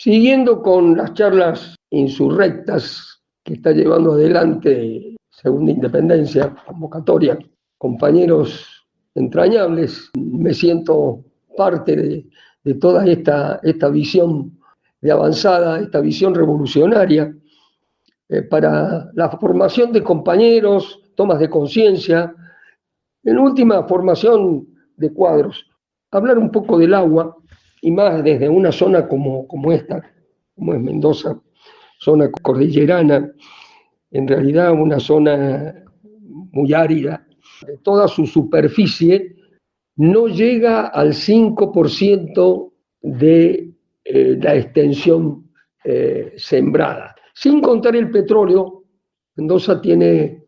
Siguiendo con las charlas insurrectas que está llevando adelante Segunda Independencia, convocatoria, compañeros entrañables, me siento parte de toda esta visión de avanzada, esta visión revolucionaria para la formación de compañeros, tomas de conciencia, en última formación de cuadros. Hablar un poco del agua, y más desde una zona como esta, como es Mendoza, zona cordillerana, en realidad una zona muy árida. De toda su superficie no llega al 5% de la extensión sembrada. Sin contar el petróleo, Mendoza tiene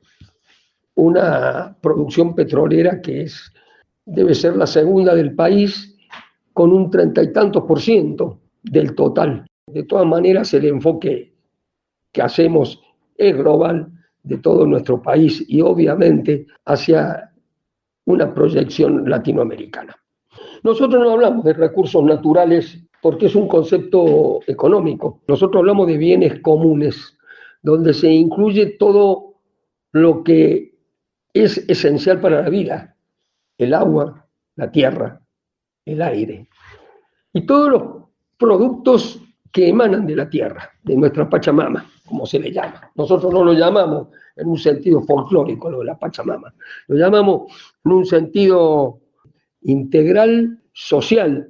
una producción petrolera que debe ser la segunda del país, con un 30 y tantos por ciento del total. De todas maneras, el enfoque que hacemos es global de todo nuestro país y obviamente hacia una proyección latinoamericana. Nosotros no hablamos de recursos naturales porque es un concepto económico. Nosotros hablamos de bienes comunes, donde se incluye todo lo que es esencial para la vida: el agua, la tierra, el aire y todos los productos que emanan de la tierra, de nuestra Pachamama, como se le llama. Nosotros no lo llamamos en un sentido folclórico, lo de la Pachamama, lo llamamos en un sentido integral, social,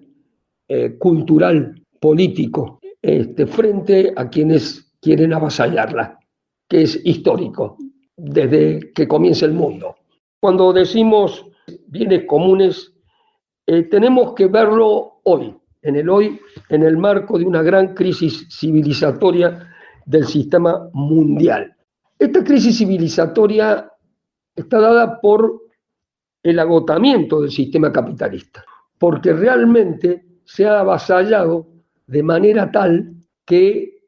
cultural, político, frente a quienes quieren avasallarla, que es histórico, desde que comienza el mundo. Cuando decimos bienes comunes, tenemos que verlo hoy, en el marco de una gran crisis civilizatoria del sistema mundial. Esta crisis civilizatoria está dada por el agotamiento del sistema capitalista, porque realmente se ha avasallado de manera tal que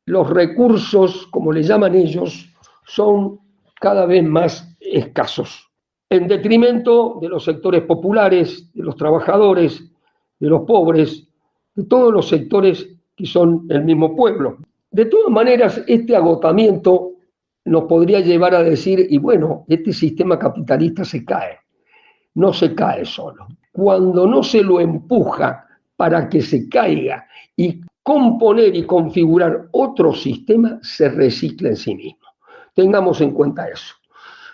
los recursos, como le llaman ellos, son cada vez más escasos, en detrimento de los sectores populares, de los trabajadores, de los pobres, de todos los sectores que son el mismo pueblo. De todas maneras, este agotamiento nos podría llevar a decir, y bueno, este sistema capitalista se cae. No se cae solo. Cuando no se lo empuja para que se caiga y componer y configurar otro sistema, se recicla en sí mismo. Tengamos en cuenta eso.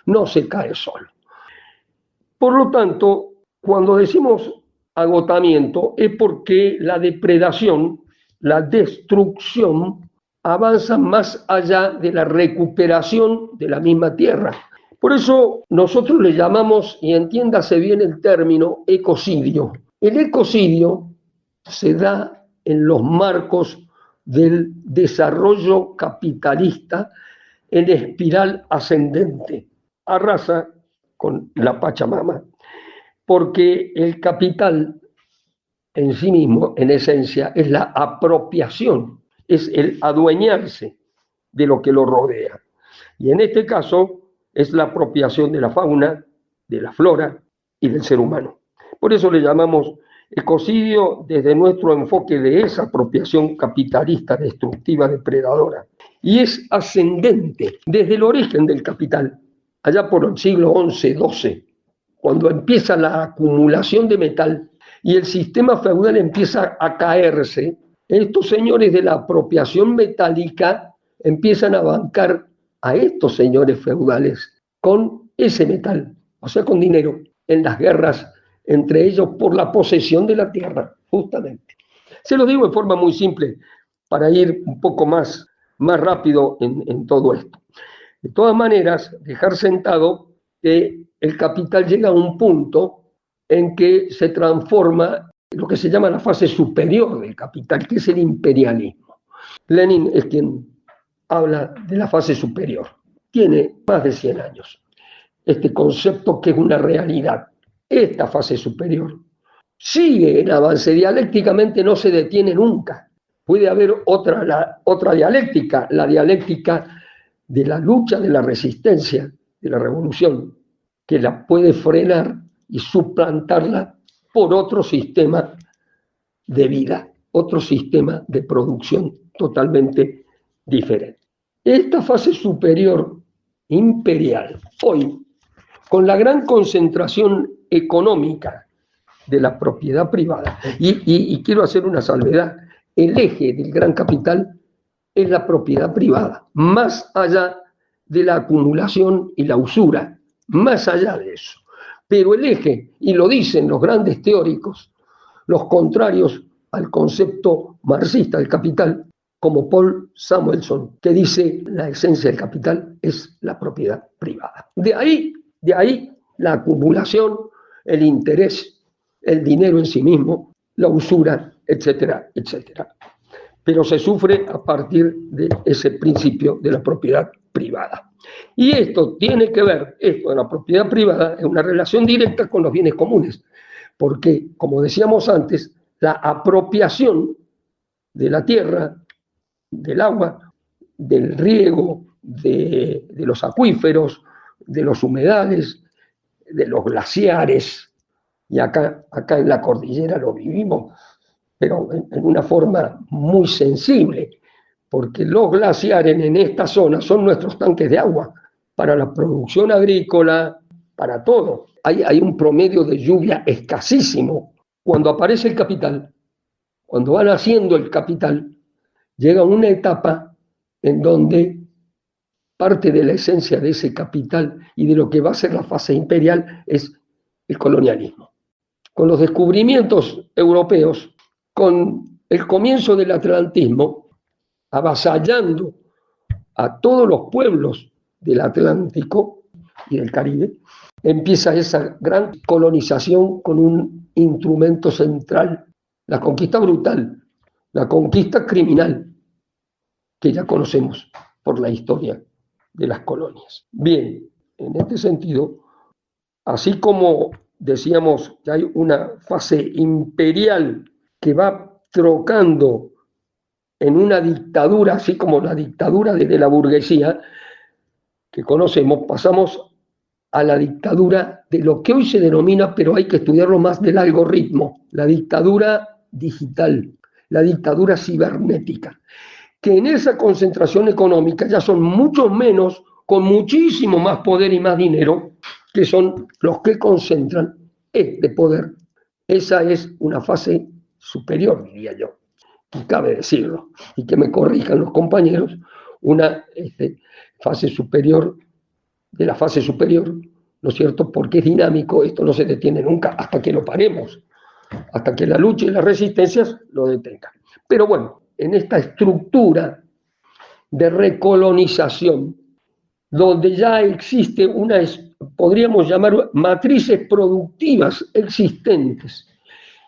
No se cae solo. Por lo tanto, cuando decimos agotamiento es porque la depredación, la destrucción, avanza más allá de la recuperación de la misma tierra. Por eso nosotros le llamamos, y entiéndase bien el término, ecocidio. El ecocidio se da en los marcos del desarrollo capitalista en espiral ascendente. Arrasa con la Pachamama, porque el capital en sí mismo, en esencia, es la apropiación, es el adueñarse de lo que lo rodea. Y en este caso es la apropiación de la fauna, de la flora y del ser humano. Por eso le llamamos ecocidio desde nuestro enfoque de esa apropiación capitalista, destructiva, depredadora. Y es ascendente desde el origen del capital, allá por el siglo XI, XII, cuando empieza la acumulación de metal y el sistema feudal empieza a caerse. Estos señores de la apropiación metálica empiezan a bancar a estos señores feudales con ese metal, o sea, con dinero, en las guerras entre ellos por la posesión de la tierra, justamente. Se lo digo de forma muy simple para ir un poco más rápido en todo esto. De todas maneras, dejar sentado que el capital llega a un punto en que se transforma en lo que se llama la fase superior del capital, que es el imperialismo. Lenin es quien habla de la fase superior. Tiene más de 100 años. Este concepto que es una realidad. Esta fase superior sigue en avance, dialécticamente no se detiene nunca. Puede haber otra dialéctica, la dialéctica de la lucha, de la resistencia, de la revolución, que la puede frenar y suplantarla por otro sistema de vida. otro sistema de producción totalmente diferente. Esta fase superior imperial, hoy, con la gran concentración económica de la propiedad privada, y quiero hacer una salvedad, el eje del gran capital es la propiedad privada, más allá de la acumulación y la usura, más allá de eso. Pero el eje, y lo dicen los grandes teóricos, los contrarios al concepto marxista del capital, como Paul Samuelson, que dice la esencia del capital es la propiedad privada. De ahí la acumulación, el interés, el dinero en sí mismo, la usura, etcétera, etcétera. Pero se sufre a partir de ese principio de la propiedad privada. Y esto tiene que ver, esto de la propiedad privada, es una relación directa con los bienes comunes, porque, como decíamos antes, la apropiación de la tierra, del agua, del riego, de los acuíferos, de los humedales, de los glaciares, y acá en la cordillera lo vivimos, pero en una forma muy sensible, porque los glaciares en esta zona son nuestros tanques de agua para la producción agrícola, para todo. Hay un promedio de lluvia escasísimo. Cuando aparece el capital, cuando va naciendo el capital, llega una etapa en donde parte de la esencia de ese capital y de lo que va a ser la fase imperial es el colonialismo. Con los descubrimientos europeos, con el comienzo del atlantismo, avasallando a todos los pueblos del Atlántico y del Caribe, empieza esa gran colonización con un instrumento central, la conquista brutal, la conquista criminal, que ya conocemos por la historia de las colonias. Bien, en este sentido, así como decíamos que hay una fase imperial que va trocando en una dictadura, así como la dictadura de la burguesía que conocemos, pasamos a la dictadura de lo que hoy se denomina, pero hay que estudiarlo más, del algoritmo, la dictadura digital, la dictadura cibernética, que en esa concentración económica ya son muchos menos, con muchísimo más poder y más dinero, que son los que concentran este poder. Esa es una fase superior, diría yo, y cabe decirlo, y que me corrijan los compañeros, una fase superior de la fase superior, ¿no es cierto? Porque es dinámico, esto no se detiene nunca hasta que lo paremos, hasta que la lucha y las resistencias lo detengan. Pero bueno, en esta estructura de recolonización, donde ya existe podríamos llamar matrices productivas existentes.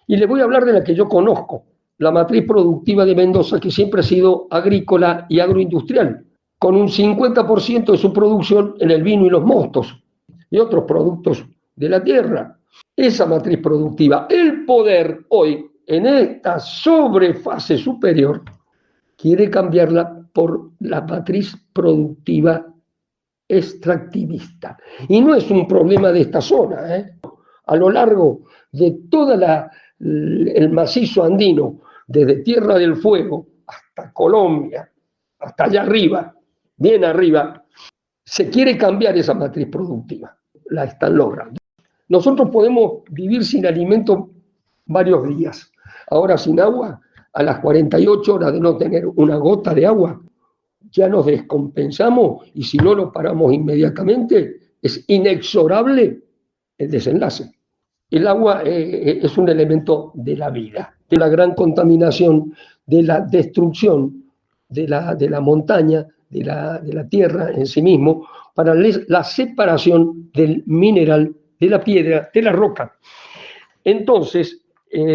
Y les voy a hablar de la que yo conozco, la matriz productiva de Mendoza, que siempre ha sido agrícola y agroindustrial, con un 50% de su producción en el vino y los mostos y otros productos de la tierra. Esa matriz productiva, el poder hoy, en esta sobrefase superior, quiere cambiarla por la matriz productiva extractivista. Y no es un problema de esta zona, ¿eh? A lo largo de todo el macizo andino, desde Tierra del Fuego hasta Colombia, hasta allá arriba, bien arriba, se quiere cambiar esa matriz productiva. La están logrando. Nosotros podemos vivir sin alimento varios días. Ahora sin agua, a las 48 horas de no tener una gota de agua, ya nos descompensamos, y si no lo paramos inmediatamente, es inexorable el desenlace. El agua es un elemento de la vida, de la gran contaminación, de la destrucción de la montaña, de la tierra en sí mismo, para la separación del mineral, de la piedra, de la roca. Entonces,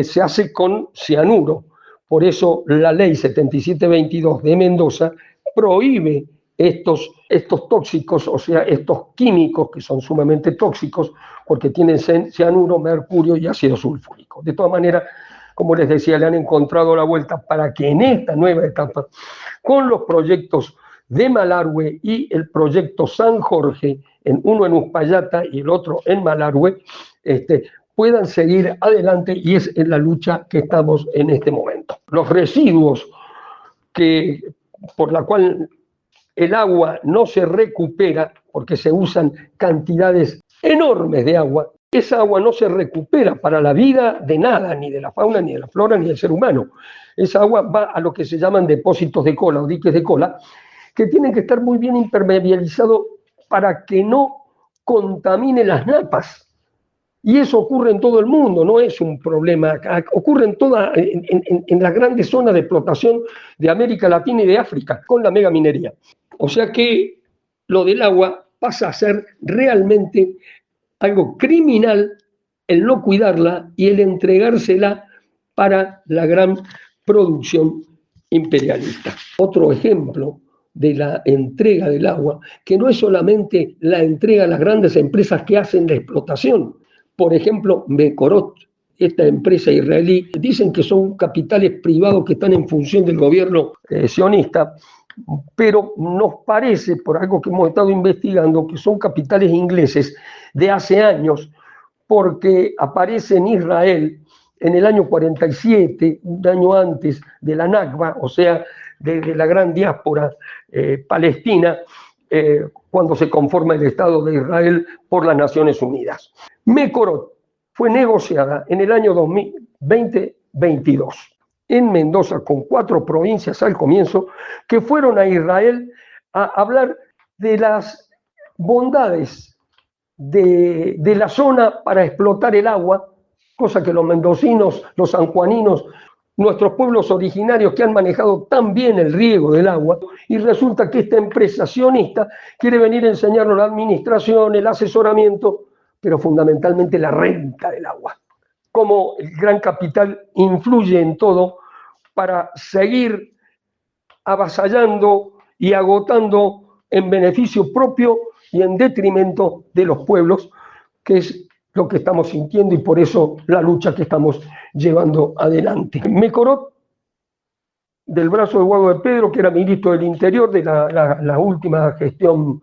se hace con cianuro. Por eso la ley 7722 de Mendoza prohíbe estos tóxicos, o sea, estos químicos que son sumamente tóxicos, porque tienen cianuro, mercurio y ácido sulfúrico. De todas maneras, como les decía, le han encontrado la vuelta para que en esta nueva etapa, con los proyectos de Malargüe y el proyecto San Jorge, uno en Uspallata y el otro en Malargüe, puedan seguir adelante, y es en la lucha que estamos en este momento. los residuos por la cual el agua no se recupera, porque se usan cantidades enormes de agua, esa agua no se recupera para la vida de nada, ni de la fauna, ni de la flora, ni del ser humano. Esa agua va a lo que se llaman depósitos de cola o diques de cola, que tienen que estar muy bien impermeabilizados para que no contamine las napas. Y eso ocurre en todo el mundo, no es un problema. Ocurre en las grandes zonas de explotación de América Latina y de África, con la megaminería. O sea que lo del agua pasa a ser realmente algo criminal el no cuidarla y el entregársela para la gran producción imperialista. Otro ejemplo de la entrega del agua, que no es solamente la entrega a las grandes empresas que hacen la explotación. Por ejemplo, Mekorot, esta empresa israelí, dicen que son capitales privados que están en función del gobierno sionista, pero nos parece, por algo que hemos estado investigando, que son capitales ingleses de hace años, porque aparece en Israel en el año 47, un año antes de la Nakba, o sea, de la gran diáspora palestina, cuando se conforma el Estado de Israel por las Naciones Unidas. Mekorot fue negociada en el año 2022 en Mendoza con 4 provincias al comienzo que fueron a Israel a hablar de las bondades de la zona para explotar el agua, cosa que los mendocinos, los sanjuaninos, nuestros pueblos originarios que han manejado tan bien el riego del agua, y resulta que esta empresa sionista quiere venir a enseñarnos la administración, el asesoramiento, pero fundamentalmente la renta del agua. Cómo el gran capital influye en todo para seguir avasallando y agotando en beneficio propio y en detrimento de los pueblos, que es lo que estamos sintiendo y por eso la lucha que estamos llevando adelante. Mekorot, del brazo de Guado de Pedro, que era ministro del Interior de la última gestión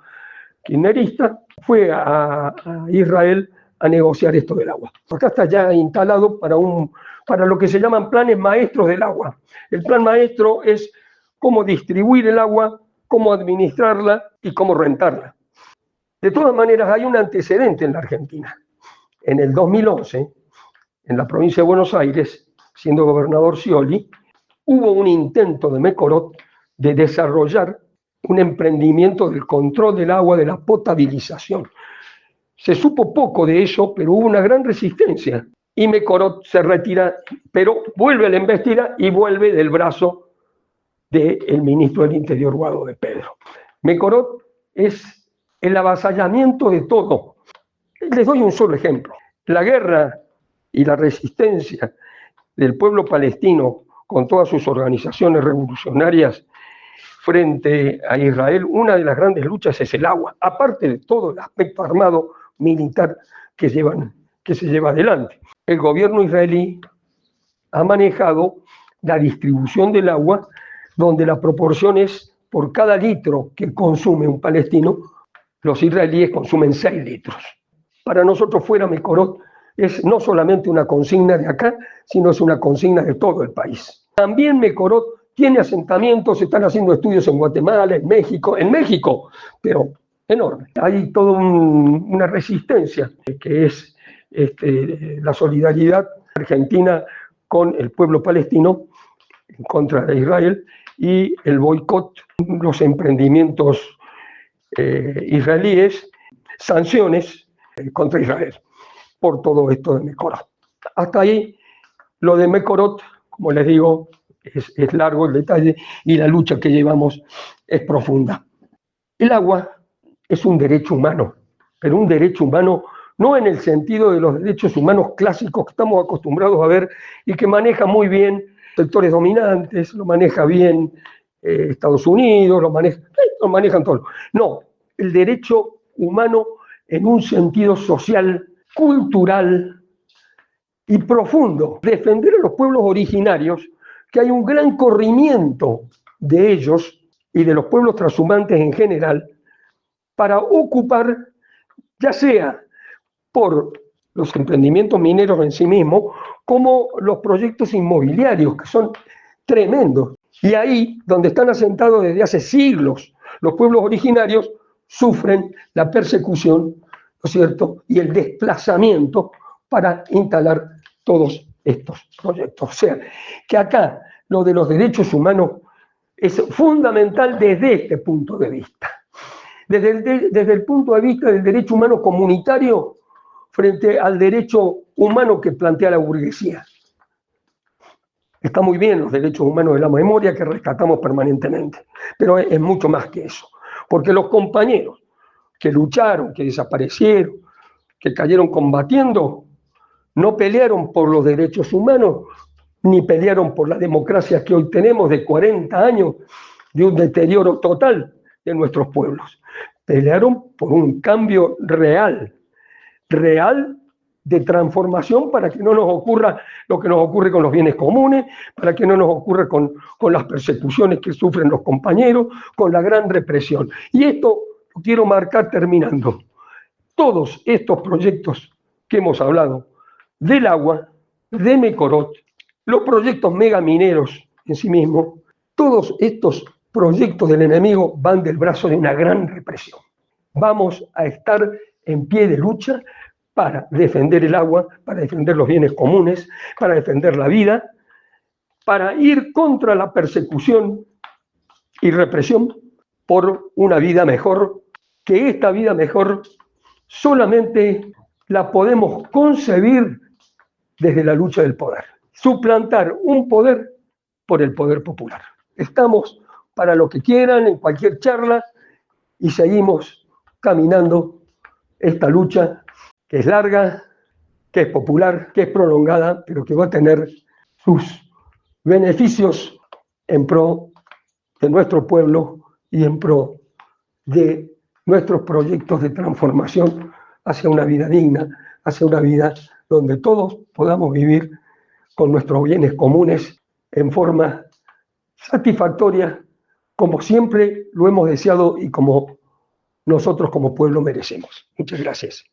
kirchnerista, fue a Israel a negociar esto del agua. Acá está ya instalado para lo que se llaman planes maestros del agua. El plan maestro es cómo distribuir el agua, cómo administrarla y cómo rentarla. De todas maneras, hay un antecedente en la Argentina. En el 2011, en la provincia de Buenos Aires, siendo gobernador Scioli, hubo un intento de Mekorot de desarrollar un emprendimiento del control del agua, de la potabilización. Se supo poco de eso, pero hubo una gran resistencia. Y Mekorot se retira, pero vuelve a la embestida y vuelve del brazo del ministro del Interior, Guado de Pedro. Mekorot es el avasallamiento de todo. Les doy un solo ejemplo. La guerra y la resistencia del pueblo palestino con todas sus organizaciones revolucionarias frente a Israel, una de las grandes luchas es el agua, aparte de todo el aspecto armado militar que se lleva adelante. El gobierno israelí ha manejado la distribución del agua, donde la proporción es por cada litro que consume un palestino, los israelíes consumen 6 litros. Para nosotros fuera Mekorot es no solamente una consigna de acá, sino es una consigna de todo el país. También Mekorot tiene asentamientos, se están haciendo estudios en Guatemala, en México, pero enorme. Hay toda una resistencia, que es la solidaridad argentina con el pueblo palestino en contra de Israel y el boicot, los emprendimientos israelíes, sanciones contra Israel por todo esto de Mekorot. Hasta ahí lo de Mekorot, como les digo, es largo el detalle y la lucha que llevamos es profunda. El agua es un derecho humano, pero un derecho humano no en el sentido de los derechos humanos clásicos que estamos acostumbrados a ver y que manejan muy bien sectores dominantes, lo maneja bien Estados Unidos, lo manejan todos. No, el derecho humano en un sentido social, cultural y profundo. Defender a los pueblos originarios, que hay un gran corrimiento de ellos y de los pueblos transhumantes en general, para ocupar, ya sea por los emprendimientos mineros en sí mismos, como los proyectos inmobiliarios, que son tremendos. Y ahí, donde están asentados desde hace siglos los pueblos originarios, sufren la persecución, ¿no es cierto?, y el desplazamiento para instalar todos estos proyectos. O sea, que acá lo de los derechos humanos es fundamental desde este punto de vista. Desde el punto de vista del derecho humano comunitario frente al derecho humano que plantea la burguesía. Está muy bien los derechos humanos de la memoria que rescatamos permanentemente, pero es mucho más que eso. Porque los compañeros que lucharon, que desaparecieron, que cayeron combatiendo, no pelearon por los derechos humanos, ni pelearon por la democracia que hoy tenemos de 40 años de un deterioro total de nuestros pueblos. Pelearon por un cambio real de transformación para que no nos ocurra lo que nos ocurre con los bienes comunes, para que no nos ocurra con las persecuciones que sufren los compañeros, con la gran represión. Y esto lo quiero marcar terminando. Todos estos proyectos que hemos hablado, del agua, de Mecorot, los proyectos megamineros en sí mismos, todos estos proyectos del enemigo van del brazo de una gran represión. Vamos a estar en pie de lucha para defender el agua, para defender los bienes comunes, para defender la vida, para ir contra la persecución y represión por una vida mejor, que esta vida mejor solamente la podemos concebir desde la lucha del poder. Suplantar un poder por el poder popular. Estamos para lo que quieran, en cualquier charla, y seguimos caminando esta lucha que es larga, que es popular, que es prolongada, pero que va a tener sus beneficios en pro de nuestro pueblo y en pro de nuestros proyectos de transformación hacia una vida digna, hacia una vida donde todos podamos vivir con nuestros bienes comunes en forma satisfactoria, como siempre lo hemos deseado y como nosotros como pueblo merecemos. Muchas gracias.